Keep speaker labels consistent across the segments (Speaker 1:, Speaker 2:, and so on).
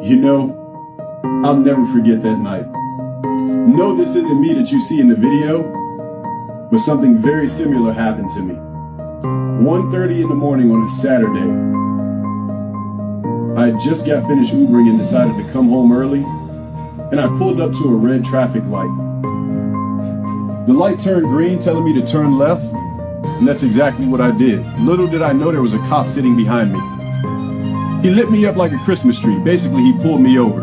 Speaker 1: You know, I'll never forget that night. No, this isn't me that you see in the video, but something very similar happened to me. 1:30 in the morning on a Saturday. I had just got finished Ubering and decided to come home early, and I pulled up to a red traffic light. The light turned green, telling me to turn left, and that's exactly what I did. Little did I know there was a cop sitting behind me. He lit me up like a Christmas tree. Basically, he pulled me over.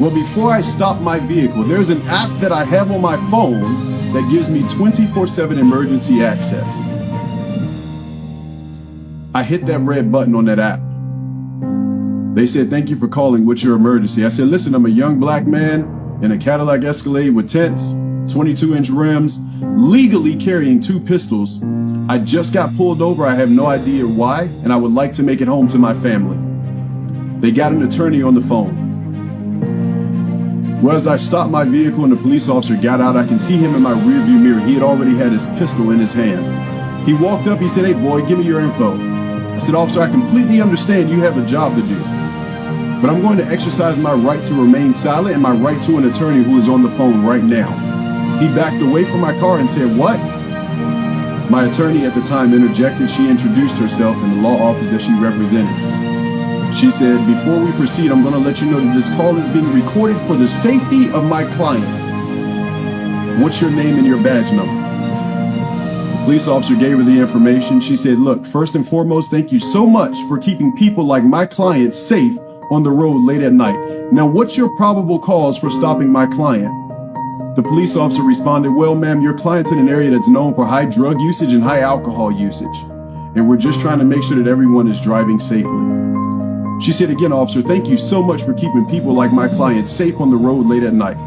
Speaker 1: Well, before I stopped my vehicle, there's an app that I have on my phone that gives me 24/7 emergency access. I hit that red button on that app. They said, "Thank you for calling. What's your emergency?" I said, "Listen, I'm a young black man in a Cadillac Escalade with tents, 22-inch rims, legally carrying 2 pistols. I just got pulled over. I have no idea why, and I would like to make it home to my family." They got an attorney on the phone. Well, as I stopped my vehicle and the police officer got out, I can see him in my rearview mirror. He had already had his pistol in his hand. He walked up, he said, "Hey boy, give me your info." I said, "Officer, I completely understand you have a job to do, but I'm going to exercise my right to remain silent and my right to an attorney who is on the phone right now." He backed away from my car and said, "What?" My attorney at the time interjected. She introduced herself and the law office that she represented. She said, "Before we proceed, I'm going to let you know that this call is being recorded for the safety of my client. What's your name and your badge number?" The police officer gave her the information. She said, "Look, first and foremost, thank you so much for keeping people like my client safe on the road late at night. Now, what's your probable cause for stopping my client?" The police officer responded, "Well, ma'am, your client's in an area that's known for high drug usage and high alcohol usage, and we're just trying to make sure that everyone is driving safely." She said again, "Officer, thank you so much for keeping people like my client safe on the road late at night.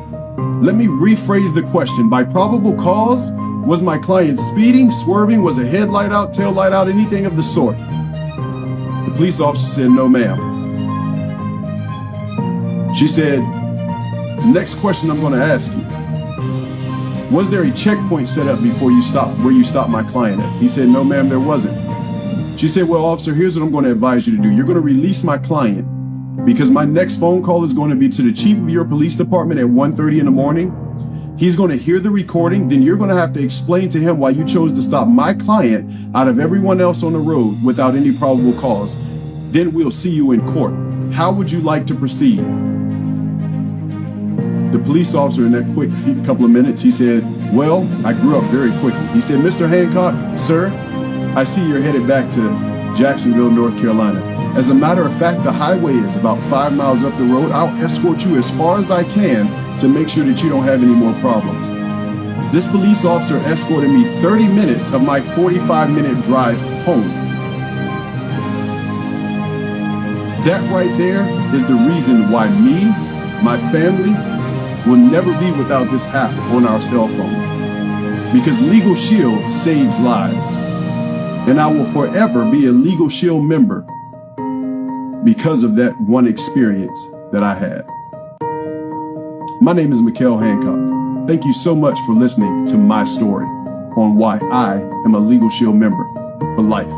Speaker 1: Let me rephrase the question. By probable cause, was my client speeding, swerving, was a headlight out, tail light out, anything of the sort?" The police officer said, "No, ma'am." She said, "Next question I'm going to ask you. Was there a checkpoint set up before you stopped, where you stopped my client at?" He said, "No, ma'am, there wasn't." She said, "Well, officer, here's what I'm going to advise you to do. You're going to release my client because my next phone call is going to be to the chief of your police department at 1:30 in the morning. He's going to hear the recording. Then you're going to have to explain to him why you chose to stop my client out of everyone else on the road without any probable cause. Then we'll see you in court. How would you like to proceed?" The police officer, in that quick couple of minutes, he said, "Well, I grew up very quickly." He said, "Mr. Hancock, sir, I see you're headed back to Jacksonville, North Carolina. As a matter of fact, the highway is about 5 miles up the road. I'll escort you as far as I can to make sure that you don't have any more problems." This police officer escorted me 30 minutes of my 45-minute drive home. That right there is the reason why me, my family, will never be without this app on our cell phone. Because Legal Shield saves lives. And I will forever be a Legal Shield member because of that one experience that I had. My name is Michel Hancock. Thank you so much for listening to my story on why I am a Legal Shield member for life.